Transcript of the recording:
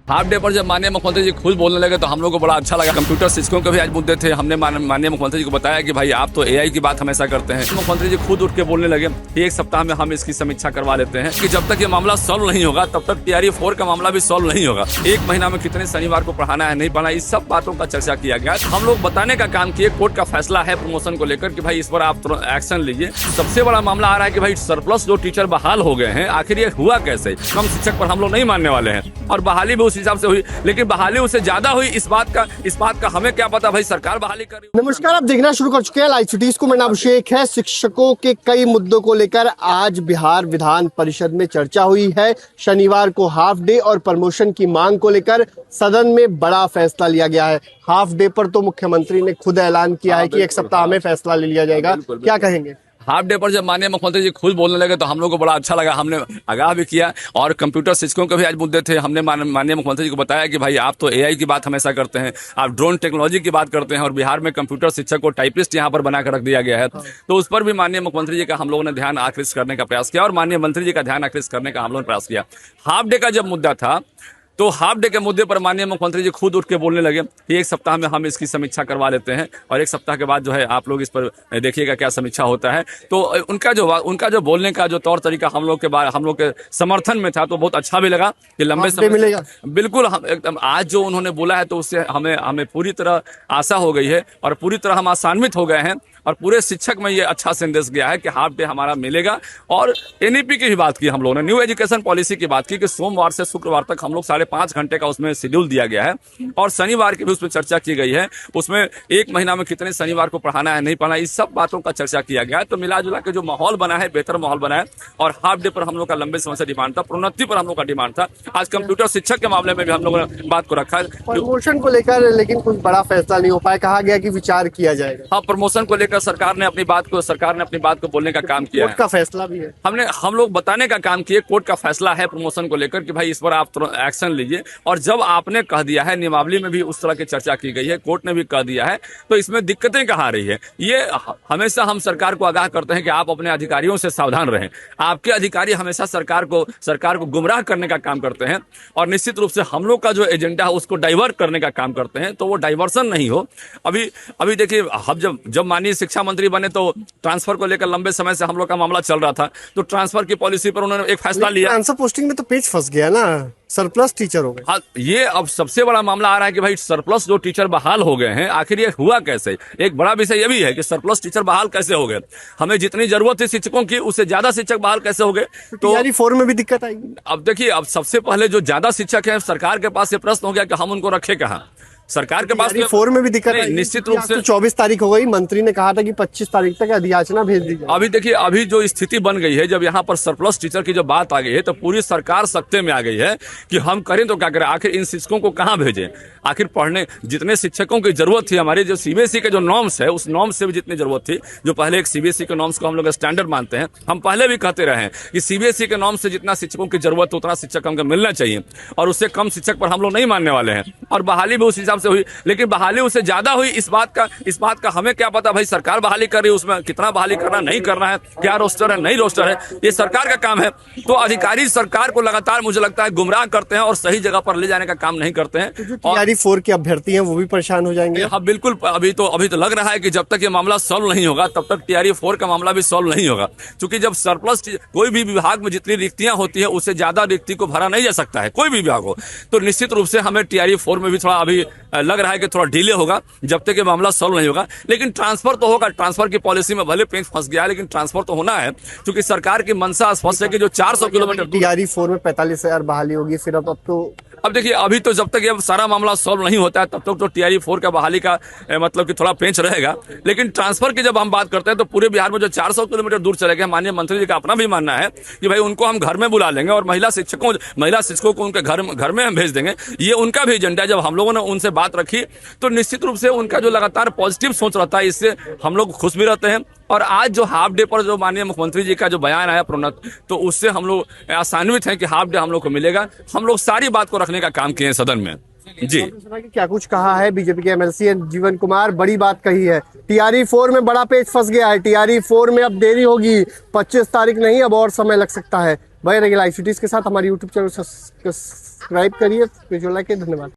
Half day पर जब माननीय मुख्यमंत्री जी खुद बोलने लगे तो हम लोग को बड़ा अच्छा लगा। कंप्यूटर शिक्षकों के भी आज मुद्दे थे। हमने माननीय मुख्यमंत्री जी को बताया कि भाई आप तो एआई की बात हमेशा करते हैं। मुख्यमंत्री जी खुद उठ के बोलने लगे कि एक सप्ताह में हम इसकी समीक्षा करवा लेते हैं कि जब तक ये मामला सॉल्व नहीं होगा तब तक टीआरई 4 का मामला भी सॉल्व नहीं होगा। एक महीना में कितने शनिवार को पढ़ाना है, नहीं पढ़ाना, इस सब बातों का चर्चा किया गया। हम लोग बताने का काम किए, कोर्ट का फैसला है प्रमोशन को लेकर कि भाई इस पर आप एक्शन लीजिए। सबसे बड़ा मामला आ रहा है कि भाई सरप्लस जो टीचर बहाल हो गए हैं, आखिर ये हुआ कैसे? कम शिक्षक पर हम लोग नहीं मानने वाले हैं और बहाली भी उस हिसाब से हुई, लेकिन बहाली उससे ज्यादा हुई। इस बात का हमें क्या पता, भाई सरकार बहाली कर रही है। नमस्कार, आप देखना शुरू कर चुके हैं लाइव सिटीज को। मेरा नाम अभिषेक है। शिक्षकों के कई मुद्दों को लेकर आज बिहार विधान परिषद में चर्चा हुई है। शनिवार को हाफ डे और प्रमोशन की मांग को लेकर सदन में बड़ा फैसला लिया गया है। हाफ डे पर तो मुख्यमंत्री ने खुद ऐलान किया है कि एक सप्ताह में फैसला ले लिया जाएगा। क्या कहेंगे? हाफ डे पर जब माननीय मुख्यमंत्री जी खुद बोलने लगे तो हम लोग को बड़ा अच्छा लगा। हमने आगाह भी किया और कंप्यूटर शिक्षकों के भी आज मुद्दे थे। हमने माननीय मुख्यमंत्री जी को बताया कि भाई आप तो एआई की बात हमेशा करते हैं, आप ड्रोन टेक्नोलॉजी की बात करते हैं और बिहार में कंप्यूटर शिक्षक को टाइपिस्ट यहाँ पर बनाकर रख दिया गया है। तो उस पर भी माननीय मुख्यमंत्री जी का हम लोगों ने ध्यान आकृष्ट करने का प्रयास किया और माननीय मंत्री जी का ध्यान आकृष्ट करने का हम लोगों ने प्रयास किया। हाफ डे का जब मुद्दा था तो हाफ डे के मुद्दे पर माननीय मुख्यमंत्री जी खुद उठ के बोलने लगे कि एक सप्ताह में हम इसकी समीक्षा करवा लेते हैं और एक सप्ताह के बाद जो है आप लोग इस पर देखिएगा क्या समीक्षा होता है। तो उनका जो बोलने का जो तौर तरीका हम लोग के समर्थन में था तो बहुत अच्छा भी लगा कि लंबे समय मिलेगा। बिल्कुल, हम एकदम आज जो उन्होंने बोला है तो उससे हमें पूरी तरह आशा हो गई है और पूरी तरह हम आशान्वित हो गए हैं और पूरे शिक्षक में ये अच्छा संदेश गया है कि हाफ डे हमारा मिलेगा। और एनईपी की भी बात की हम लोगों ने, न्यू एजुकेशन पॉलिसी की बात की कि सोमवार से शुक्रवार तक हम लोग 5.5 घंटे का उसमें शेड्यूल दिया गया है और शनिवार की भी उसमें चर्चा की गई है। उसमें एक महीना में कितने शनिवार को पढ़ाना है, नहीं पढ़ाना, इस सब बातों का चर्चा किया गया है। तो मिला जुला के जो माहौल बना है, बेहतर माहौल बना है। और हाफ डे पर हम लोग का लंबे समय से डिमांड था, प्रोन्नति पर हम लोग का डिमांड था। आज कंप्यूटर शिक्षक के मामले में भी हम लोगों ने बात को रखा है। प्रमोशन को लेकर लेकिन कुछ बड़ा फैसला नहीं हो पाया। कहा गया कि विचार किया जाएगा। हाँ, प्रमोशन को लेकर सरकार ने अपनी बात को बोलने का काम किया है। कोर्ट का फैसला भी है। हम लोग बताने का काम किए, कोर्ट का फैसला है प्रमोशन को लेकर कि भाई इस पर आप एक्शन लीजिए। और जब आपने कह दिया है, नियमावली में भी उस तरह की चर्चा की गई है, कोर्ट ने भी कह दिया है, तो इसमें दिक्कतें कहाँ आ रही है? ये हमेशा हम सरकार को आगाह करते हैं कि आप अपने अधिकारियों से सावधान रहें। आपके अधिकारी हमेशा सरकार को गुमराह करने का काम करते हैं और निश्चित रूप से हम लोग का जो एजेंडा है उसको डाइवर्ट करने का काम करते हैं, तो वो डाइवर्सन नहीं हो। अभी देखिए, हम जब माननीय शिक्षा मंत्री बने तो ट्रांसफर को लेकर लंबे समय से हम लोग का मामला चल रहा था। तो ट्रांसफर की पॉलिसी पर उन्होंने एक फैसला लिया। ट्रांसफर पोस्टिंग में तो पेच फंस गया ना, सरप्लस टीचर हो गए। हाँ, ये अब सबसे बड़ा मामला आ रहा है कि भाई सरप्लस जो टीचर बहाल हो गए हैं, आखिर ये हुआ कैसे? एक बड़ा विषय ये भी है कि सरप्लस टीचर बहाल कैसे हो गए? हमें जितनी जरूरत थी शिक्षकों की, उससे ज्यादा शिक्षक बहाल कैसे हो गए? तो टीआरई 4 में भी दिक्कत आएगी। अब देखिए, अब सबसे पहले जो ज्यादा शिक्षक है, सरकार के पास ये प्रश्न हो गया कि हम उनको रखे कहाँ? सरकार के पास 4 में भी दिक्कत है। निश्चित रूप से 24 तारीख हो गई। मंत्री ने कहा था कि 25 तारीख तक अधियाचना भेज दी जाए। अभी देखिए, अभी जो स्थिति बन गई है, जब यहाँ पर सरप्लस टीचर की जो बात आ गई है तो पूरी सरकार सख्ते में आ गई है कि हम करें तो क्या करें। आखिर इन शिक्षकों को कहाँ भेजें? आखिर पढ़ने जितने शिक्षकों की जरूरत थी, हमारे जो सीबीएसई के जो नॉर्म्स है, उस नॉर्म्स से भी जितनी जरूरत थी, जो पहले एक सीबीएसई के नॉर्म्स को हम लोग स्टैंडर्ड मानते हैं, हम पहले भी कहते रहे हैं कि सीबीएसई के नॉर्म्स से जितना शिक्षकों की जरूरत है उतना शिक्षक हमको मिलना चाहिए और उससे कम शिक्षक पर हम लोग नहीं मानने वाले हैं। और बहाली भी उस हिसाब से हुई, लेकिन बहाली उससे ज्यादा हुई। इस बात का हमें क्या पता, भाई सरकार बहाली कर रही है, उसमें कितना बहाली करना, नहीं करना है, क्या रोस्टर है, नहीं रोस्टर है, ये सरकार का काम है। तो अधिकारी सरकार को लगातार मुझे लगता है गुमराह करते हैं और सही जगह पर ले जाने का काम नहीं करते हैं। तो टीआरई 4 के अभ्यर्थी हैं वो भी परेशान हो जाएंगे। हाँ बिल्कुल, अभी तो लग रहा है कि जब तक ये मामला सॉल्व नहीं होगा तब तक टीआरई 4 का मामला भी सॉल्व नहीं होगा। क्योंकि जब सरप्लस कोई भी विभाग में जितनी रिक्तियां होती है उससे ज्यादा रिक्ति को भरा नहीं जा सकता है, कोई भी विभाग हो। तो निश्चित रूप से हमें टीआरई 4 में भी थोड़ा अभी लग रहा है कि थोड़ा डिले होगा जब तक ये मामला सॉल्व नहीं होगा। लेकिन ट्रांसफर तो होगा। ट्रांसफर की पॉलिसी में भले पेंच फंस गया है, लेकिन ट्रांसफर तो होना है क्योंकि सरकार की मंशा स्पष्ट है कि जो 400 किलोमीटर टीआरई 4 में 45,000 बहाली होगी। फिर अब तो अब देखिए, अभी तो जब तक ये सारा मामला सॉल्व नहीं होता है तब तक तो टीआरई 4 का बहाली का मतलब कि थोड़ा पेंच रहेगा। लेकिन ट्रांसफर की जब हम बात करते हैं तो पूरे बिहार में जो 400 किलोमीटर दूर चले गए, माननीय मंत्री जी का अपना भी मानना है कि भाई उनको हम घर में बुला लेंगे और महिला शिक्षकों को उनके घर में हम भेज देंगे। ये उनका भी एजेंडा है। जब हम लोगों ने उनसे बात रखी तो निश्चित रूप से उनका जो लगातार पॉजिटिव सोच रहता है, इससे हम लोग खुश भी रहते हैं। और आज जो हाफ डे पर जो माननीय मुख्यमंत्री जी का जो बयान आया प्रोन्नत, तो उससे हम लोग आशान्वित हैं कि हाफ डे हम लोग को मिलेगा। हम लोग सारी बात को रखने का काम किए हैं सदन में। जी। सुना कि क्या कुछ कहा है बीजेपी के एमएलसी जीवन कुमार, बड़ी बात कही है। टीआरई 4 में बड़ा पेच फंस गया है। टीआरई 4 में अब देरी होगी, 25 तारीख नहीं, अब और समय लग सकता है। भाई रंगीला लाइव सिटीज के साथ हमारी यूट्यूब चैनल सब्सक्राइब करिए। धन्यवाद।